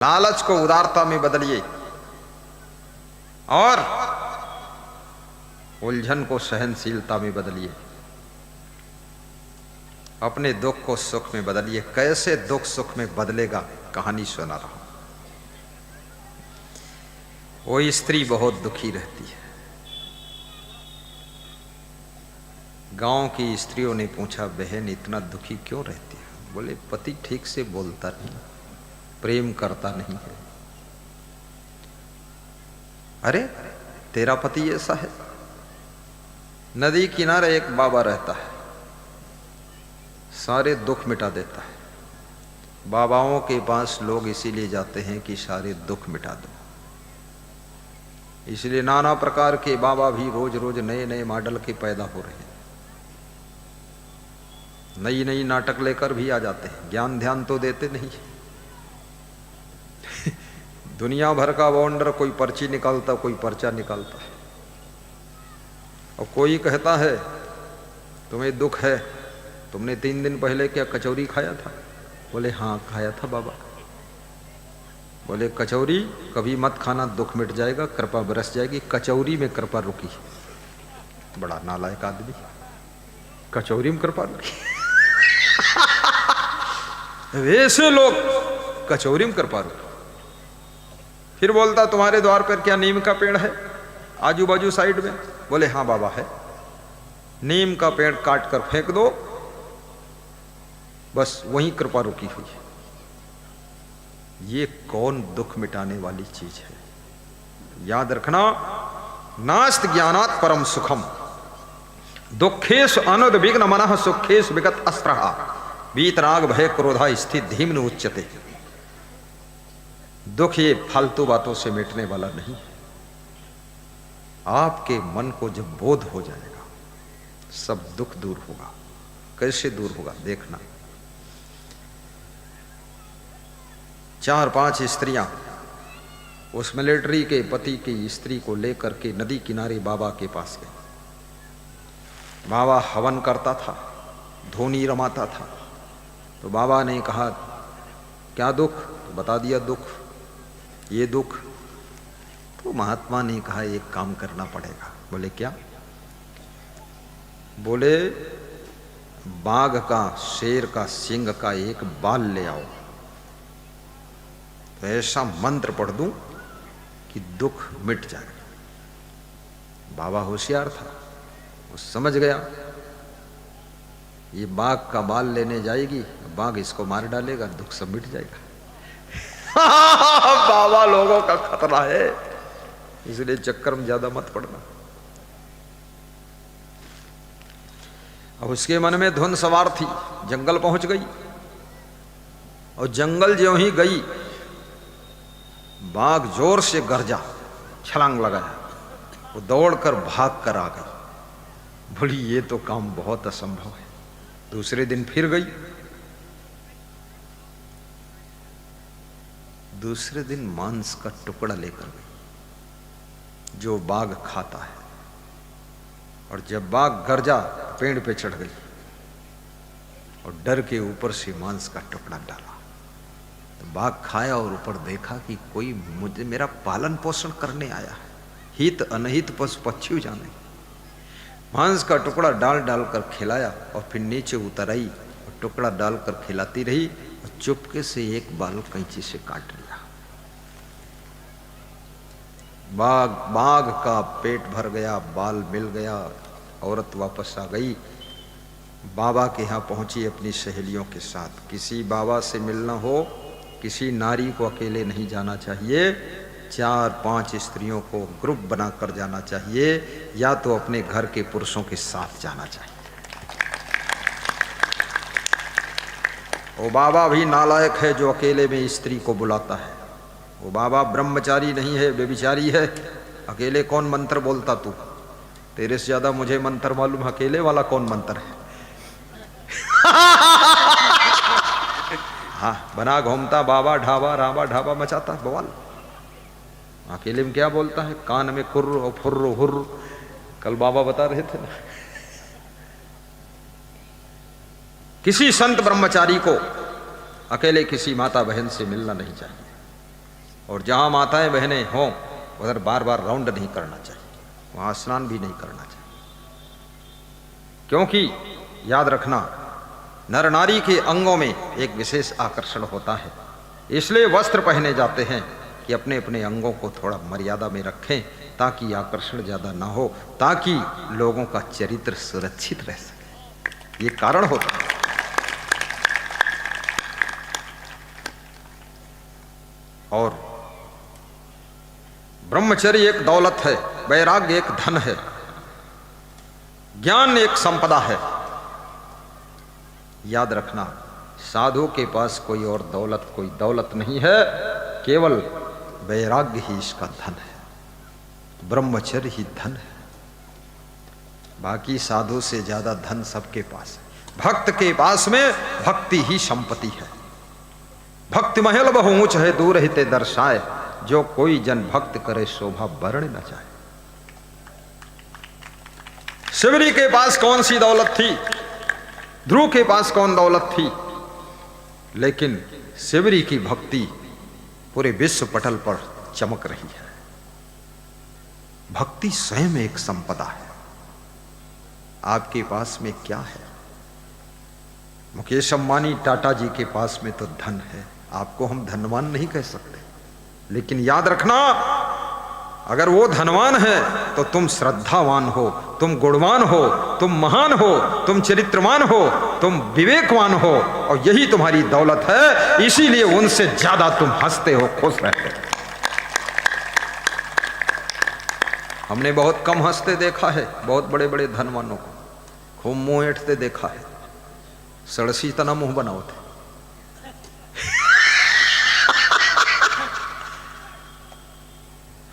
लालच को उदारता में बदलिए और उलझन को सहनशीलता में बदलिए। अपने दुख को सुख में बदलिए। कैसे दुख सुख में बदलेगा, कहानी सुना रहा हूं। वो स्त्री बहुत दुखी रहती है। गांव की स्त्रियों ने पूछा, बहन इतना दुखी क्यों रहती है? बोले, पति ठीक से बोलता नहीं, प्रेम करता नहीं है। अरे तेरा पति ऐसा है? नदी किनारे एक बाबा रहता है, सारे दुख मिटा देता है। बाबाओं के पास लोग इसीलिए जाते हैं कि सारे दुख मिटा दो। इसलिए नाना प्रकार के बाबा भी रोज रोज नए नए मॉडल के पैदा हो रहे हैं। नई नई नाटक लेकर भी आ जाते हैं, ज्ञान ध्यान तो देते नहीं। दुनिया भर का वॉन्डर, कोई पर्ची निकालता, कोई पर्चा निकालता है। और कोई कहता है तुम्हें दुख है, तुमने 3 दिन पहले क्या कचौरी खाया था? बोले हाँ खाया था बाबा। बोले कचौरी कभी मत खाना, दुख मिट जाएगा, कृपा बरस जाएगी। कचौरी में कृपा रुकी। बड़ा नालायक आदमी, कचौरी में कृपा रुकी। वैसे लोग कचौरी में कृपा रुकी। फिर बोलता, तुम्हारे द्वार पर क्या नीम का पेड़ है आजू बाजू साइड में? बोले हाँ बाबा है। नीम का पेड़ काट कर फेंक दो, बस वहीं कृपा रुकी हुई है। ये कौन दुख मिटाने वाली चीज है? याद रखना, नास्त ज्ञानात् परम सुखम, दुखेषु अनुद्विग्न मनः सुखेषु विगत अस्त्रहा, वीतराग भय क्रोधा स्थित धीम्न उच्यते। दुख ये फालतू बातों से मिटने वाला नहीं। आपके मन को जब बोध हो जाएगा, सब दुख दूर होगा। कैसे दूर होगा देखना। 4-5 स्त्रियां उस मिलिट्री के पति की स्त्री को लेकर के नदी किनारे बाबा के पास गए। बाबा हवन करता था, धोनी रमाता था। तो बाबा ने कहा, क्या दुख? तो बता दिया दुख, ये दुख। तो महात्मा ने कहा, एक काम करना पड़ेगा। बोले क्या? बोले बाघ का, शेर का सींग का एक बाल ले आओ, तो ऐसा मंत्र पढ़ दूं कि दुख मिट जाए। बाबा होशियार था, वो समझ गया ये बाघ का बाल लेने जाएगी, बाघ इसको मार डालेगा, दुख सब मिट जाएगा। बाबा लोगों का खतरा है, इसलिए चक्कर में ज्यादा मत पड़ना। अब उसके मन में धुन सवार थी, जंगल पहुंच गई। और जंगल ज्यों ही गई, बाघ जोर से गरजा, छलांग लगाया, वो दौड़कर भाग कर आ गई। बोली ये तो काम बहुत असंभव है। दूसरे दिन फिर गई। दूसरे दिन मांस का टुकड़ा लेकर गई जो बाघ खाता है। और जब बाघ गरजा, पेड़ पे चढ़ गई और डर के ऊपर से मांस का टुकड़ा डाला। तो बाघ खाया और ऊपर देखा कि कोई मुझे मेरा पालन पोषण करने आया है। हित अनहित पशु पक्षी जाने। मांस का टुकड़ा डाल डाल कर खिलाया और फिर नीचे उतर आई और टुकड़ा डालकर खिलाती रही और चुपके से एक बाल कैंची से काट लिया। बाघ का पेट भर गया, बाल मिल गया। औरत वापस आ गई, बाबा के यहाँ पहुंची अपनी सहेलियों के साथ। किसी बाबा से मिलना हो, किसी नारी को अकेले नहीं जाना चाहिए, 4-5 स्त्रियों को ग्रुप बनाकर जाना चाहिए, या तो अपने घर के पुरुषों के साथ जाना चाहिए। वो बाबा भी नालायक है जो अकेले में स्त्री को बुलाता है। वो बाबा ब्रह्मचारी नहीं है, बेविचारी है। अकेले कौन मंत्र बोलता तू? तेरे से ज्यादा मुझे मंत्र मालूम। अकेले वाला कौन मंत्र है? हाँ, बना घूमता बाबा ढाबा, राबा ढाबा मचाता बवाल। अकेले में क्या बोलता है? कान में कुर्र और फुर्र हुर्र। कल बाबा बता रहे थे ना। किसी संत ब्रह्मचारी को अकेले किसी माता बहन से मिलना नहीं चाहिए। और जहां माताएं बहनें हों उधर बार बार राउंड नहीं करना चाहिए, वहां स्नान भी नहीं करना चाहिए। क्योंकि याद रखना, नर नारी के अंगों में एक विशेष आकर्षण होता है, इसलिए वस्त्र पहने जाते हैं कि अपने अपने अंगों को थोड़ा मर्यादा में रखें ताकि आकर्षण ज्यादा ना हो, ताकि लोगों का चरित्र सुरक्षित रह सके। ये कारण होता है। और ब्रह्मचर्य एक दौलत है, वैराग्य एक धन है, ज्ञान एक संपदा है। याद रखना, साधु के पास कोई और दौलत, कोई दौलत नहीं है, केवल वैराग्य ही इसका धन है, ब्रह्मचर्य ही धन है। बाकी साधु से ज्यादा धन सबके पास है। भक्त के पास में भक्ति ही संपत्ति है। भक्ति महल बहु ऊंच है, दूर हिते दर्शाए, जो कोई जन भक्त करे शोभा वर्ण न चाहे। शिवरी के पास कौन सी दौलत थी, ध्रुव के पास कौन दौलत थी, लेकिन शिवरी की भक्ति पूरे विश्व पटल पर चमक रही है। भक्ति स्वयं एक संपदा है। आपके पास में क्या है? मुकेश अंबानी, टाटा जी के पास में तो धन है, आपको हम धनवान नहीं कह सकते, लेकिन याद रखना, अगर वो धनवान है तो तुम श्रद्धावान हो, तुम गुणवान हो, तुम महान हो, तुम चरित्रवान हो, तुम विवेकवान हो, और यही तुम्हारी दौलत है। इसीलिए उनसे ज्यादा तुम हंसते हो, खुश रहते हो। हमने बहुत कम हंसते देखा है, बहुत बड़े बड़े धनवानों को खूब मुंह ऐंठते देखा है। सड़सी तना मुंह बनाओ थे।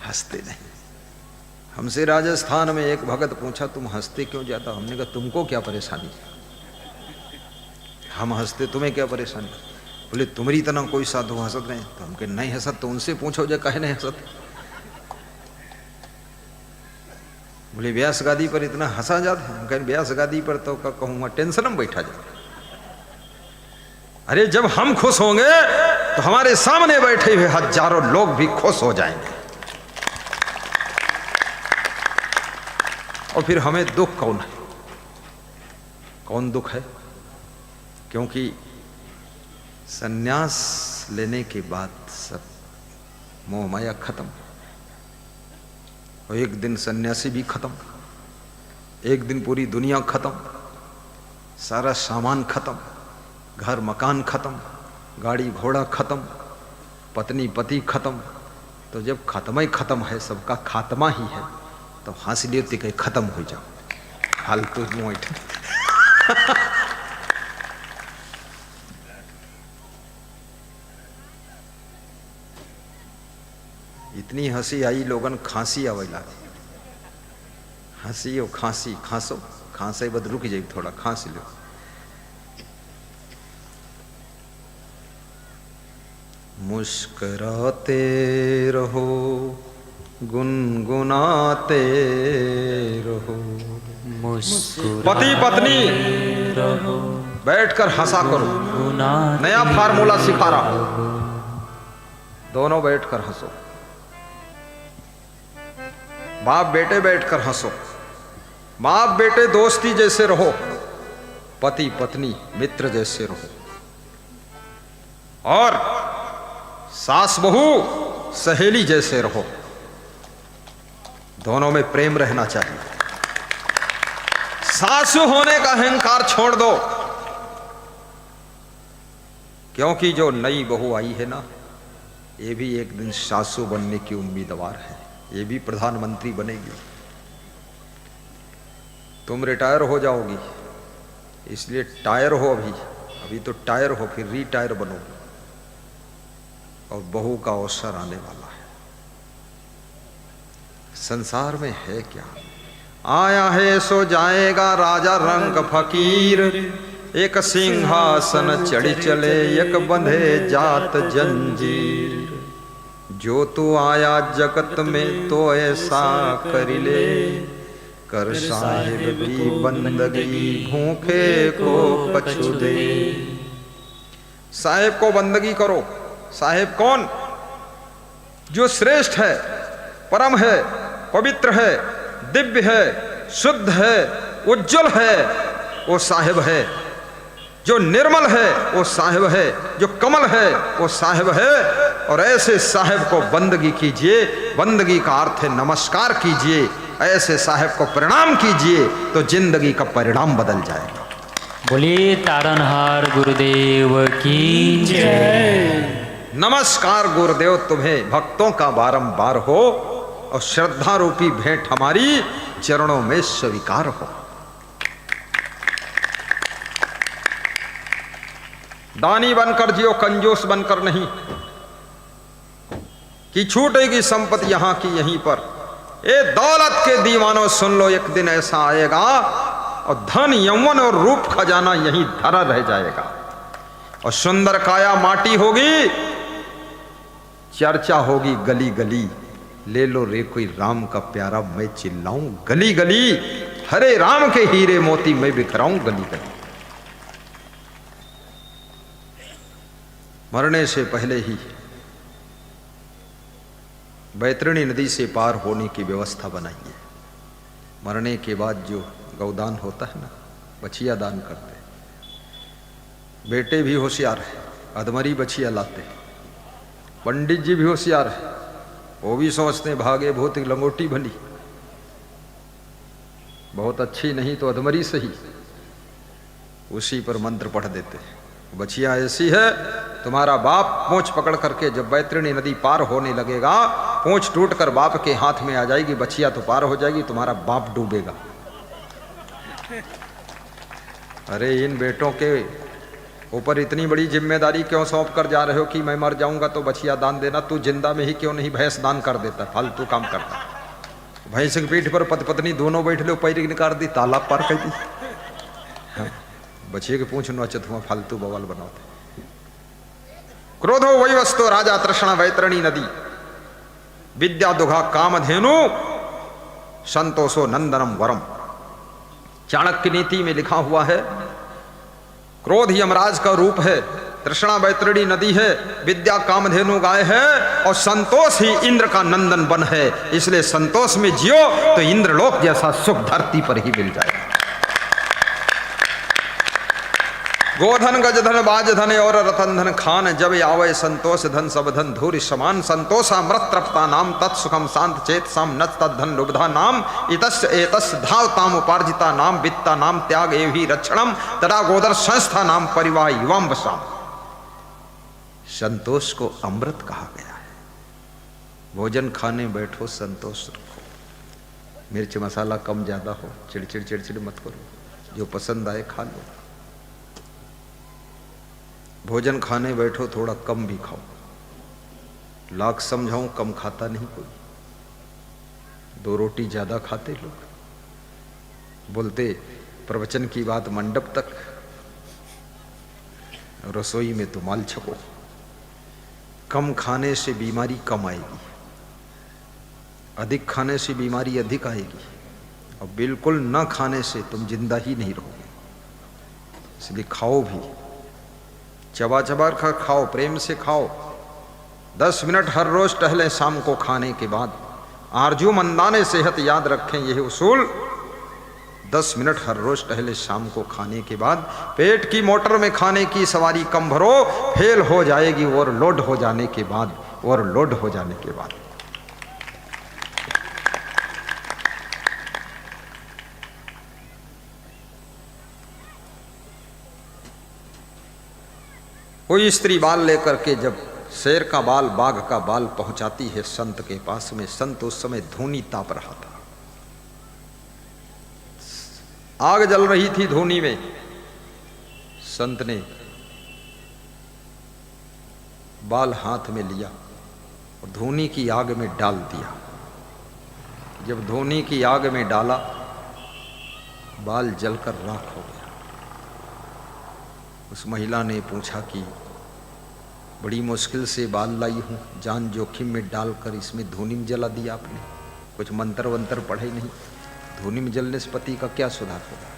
हंसते नहीं। हमसे राजस्थान में एक भगत पूछा, तुम हंसते क्यों ज्यादा? हमने कहा, तुमको क्या परेशानी? हम हंसते, तुम्हें क्या परेशानी? बोले, तुम्हारी तरह कोई साधु हंसत नहीं। तो हम कहे, नहीं हंसत तो उनसे पूछो जो कहे नहीं हंसत। बोले, व्यास गादी पर इतना हंसा जाता है। हम कहें, व्यास गादी पर तो कहूंगा टेंशन में बैठा जाता। अरे जब हम खुश होंगे तो हमारे सामने बैठे हुए हजारों लोग भी खुश हो जाएंगे। और फिर हमें दुख कौन है? कौन दुख है? क्योंकि सन्यास लेने के बाद सब मोह माया खत्म, और एक दिन सन्यासी भी खत्म, एक दिन पूरी दुनिया खत्म, सारा सामान खत्म, घर मकान खत्म, गाड़ी घोड़ा खत्म, पत्नी पति खत्म। तो जब खत्म ही खत्म है, सबका खात्मा ही है, तो हंस लेते कहीं खत्म हो जाओ, फालतू मोट। इतनी हंसी आई, लोगन खांसी आवेला। हंसी और खांसी, खांसो, खांसे बद रुक जाए, थोड़ा खांसी लो। मुस्कुराते रहो, गुनगुनाते रहो, पति पत्नी रहो, बैठकर हंसा करो। नया फार्मूला सिखा रहा हूं, दोनों बैठकर हंसो। बाप बेटे बैठकर हंसो, बाप बेटे दोस्ती जैसे रहो, पति पत्नी मित्र जैसे रहो, और सास बहू सहेली जैसे रहो। दोनों में प्रेम रहना चाहिए। सासू होने का अहंकार छोड़ दो, क्योंकि जो नई बहू आई है ना, ये भी एक दिन सासू बनने की उम्मीदवार है, ये भी प्रधानमंत्री बनेगी। तुम रिटायर हो जाओगी, इसलिए टायर हो अभी तो टायर हो, फिर रिटायर बनो, और बहू का अवसर आने वाला है। संसार में है क्या? आया है सो जाएगा, राजा रंग फकीर, एक सिंहासन चढ़ी चले, एक बंधे जात जंजीर। जो तू आया जगत में तो ऐसा कर ले, कर साहिब की बंदगी, भूखे को कछु दे। साहेब को बंदगी करो। साहेब कौन? जो श्रेष्ठ है, परम है, पवित्र है, दिव्य है, शुद्ध है, उज्जवल है, वो साहिब है। जो निर्मल है वो साहिब है, जो कमल है वो साहिब है। और ऐसे साहिब को बंदगी कीजिए। बंदगी का अर्थ है नमस्कार कीजिए। ऐसे साहिब को प्रणाम कीजिए तो जिंदगी का परिणाम बदल जाएगा। बोलिए तारनहार गुरुदेव की जय। नमस्कार गुरुदेव, तुम्हें भक्तों का बारंबार हो और श्रद्धा रूपी भेंट हमारी चरणों में स्वीकार हो। दानी बनकर जियो, कंजूस बनकर नहीं कि छूटेगी संपत्ति यहां की यहीं पर। ए दौलत के दीवानों सुन लो, एक दिन ऐसा आएगा और धन यौवन और रूप खजाना यहीं धरा रह जाएगा और सुंदर काया माटी होगी, चर्चा होगी गली गली। ले लो रे कोई राम का प्यारा, मैं चिल्लाऊं गली गली। हरे राम के हीरे मोती मैं बिखराऊं गली गली। मरने से पहले ही बैतरणी नदी से पार होने की व्यवस्था बनाइए। मरने के बाद जो गौदान होता है ना, बछिया दान करते हैं। बेटे भी होशियार है, अधमरी बछिया लाते। पंडित जी भी होशियार है, वो भी सोचते हैं भागे भूत लंगोटी भली, बहुत अच्छी नहीं तो अधमरी सही, उसी पर मंत्र पढ़ देते हैं। बछिया ऐसी है, तुम्हारा बाप पूंछ पकड़ करके जब बैतरणी नदी पार होने लगेगा, पूंछ टूटकर बाप के हाथ में आ जाएगी, बछिया तो पार हो जाएगी, तुम्हारा बाप डूबेगा। अरे इन बेटों के ऊपर इतनी बड़ी जिम्मेदारी क्यों सौंप कर जा रहे हो कि मैं मर जाऊंगा तो बछिया दान देना? तू जिंदा में ही क्यों नहीं भैंस दान कर देता? फालतू काम करता। भैंस की पीठ पर पति पत्नी दोनों बैठ लो, पैर निकाल दी, तालाब पार कर दी। हाँ, बछिए के पूंछ नोचत हुआ फालतू बवाल बनाते। क्रोधो वही वस्तु राजा तृष्णा वैतरणी नदी, विद्या दुघा कामधेनु, संतोषो नंदनम वरम। चाणक्य नीति में लिखा हुआ है, क्रोध यमराज का रूप है, तृष्णा वैतरणी नदी है, विद्या कामधेनु गाय है और संतोष ही इंद्र का नंदन वन है। इसलिए संतोष में जियो तो इंद्रलोक जैसा सुख धरती पर ही मिल जाएगा। गोधन गजधन बाजधन और रतन धन खान, जब आवे संतोष धन सब धन धूरि समान। संतोषा मृत तृप्ता नाम तत्सुखम शांत चेत साम नच तद्धन लुब्धा नाम। इतस्य एतस्य धावताम उपार्जिता नाम वित्ता नाम त्याग एवं रक्षणम तदा गोदर संस्था नाम परिवाह युवाम बसाम। संतोष को अमृत कहा गया है। भोजन खाने बैठो संतोष रखो, मिर्च मसाला कम ज्यादा हो, चिड़चिड़ चिड़चिड़ मत करो, जो पसंद आए खा लो। भोजन खाने बैठो थोड़ा कम भी खाओ। लाख समझाऊं कम खाता नहीं कोई, 2 रोटी ज्यादा खाते लोग। बोलते प्रवचन की बात मंडप तक, रसोई में तो माल छको। कम खाने से बीमारी कम आएगी, अधिक खाने से बीमारी अधिक आएगी, और बिल्कुल न खाने से तुम जिंदा ही नहीं रहोगे। इसलिए खाओ भी, चबा चबा कर खाओ, प्रेम से खाओ। 10 मिनट हर रोज टहलें शाम को खाने के बाद। आरजू मंदाने सेहत याद रखें यही उसूल। 10 मिनट हर रोज टहले शाम को खाने के बाद। पेट की मोटर में खाने की सवारी कम भरो, फेल हो जाएगी ओवरलोड हो जाने के बाद। ओवरलोड हो जाने के बाद कोई स्त्री बाल लेकर के जब शेर का बाल, बाघ का बाल पहुंचाती है संत के पास में, संत उस समय धूनी ताप रहा था, आग जल रही थी धूनी में। संत ने बाल हाथ में लिया और धूनी की आग में डाल दिया। जब धूनी की आग में डाला, बाल जलकर राख हो गया। उस महिला ने पूछा कि बड़ी मुश्किल से बाल लाई हूँ, जान जोखिम में डालकर इसमें धूनी में जला दिया आपने, कुछ मंत्र वंत्र पढ़े नहीं, धूनी में जलने से पति का क्या सुधार होगा?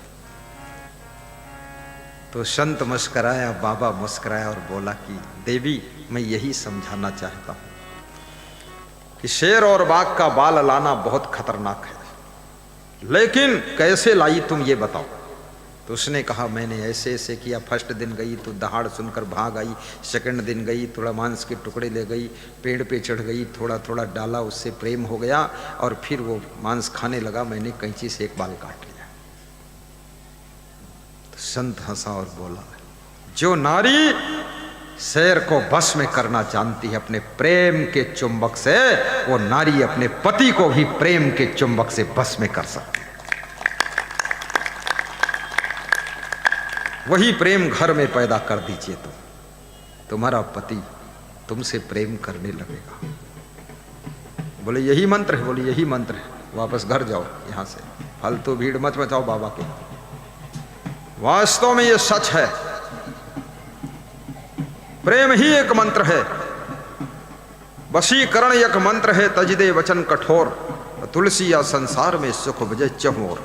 तो संत मुस्कराया, बाबा मुस्कराया और बोला कि देवी मैं यही समझाना चाहता हूँ, कि शेर और बाघ का बाल लाना बहुत खतरनाक है, लेकिन कैसे लाई तुम ये बताओ। तो उसने कहा मैंने ऐसे ऐसे किया। फर्स्ट दिन गई तो दहाड़ सुनकर भाग आई, सेकंड दिन गई थोड़ा मांस के टुकड़े ले गई, पेड़ पे चढ़ गई, थोड़ा थोड़ा डाला, उससे प्रेम हो गया और फिर वो मांस खाने लगा। मैंने कैंची से एक बाल काट लिया। तो संत हंसा और बोला, जो नारी शेर को बस में करना जानती है अपने प्रेम के चुंबक से, वो नारी अपने पति को भी प्रेम के चुंबक से बस में कर सकती है। वही प्रेम घर में पैदा कर दीजिए तो तुम्हारा पति तुमसे प्रेम करने लगेगा। बोले यही मंत्र है? बोले यही मंत्र है। वापस घर जाओ यहां से, फालतू भीड़ मत मचाओ बाबा के। वास्तव में ये सच है, प्रेम ही एक मंत्र है, वशीकरण एक मंत्र है। तजदे वचन कठोर, तुलसी या संसार में सुख बजे चहुओर।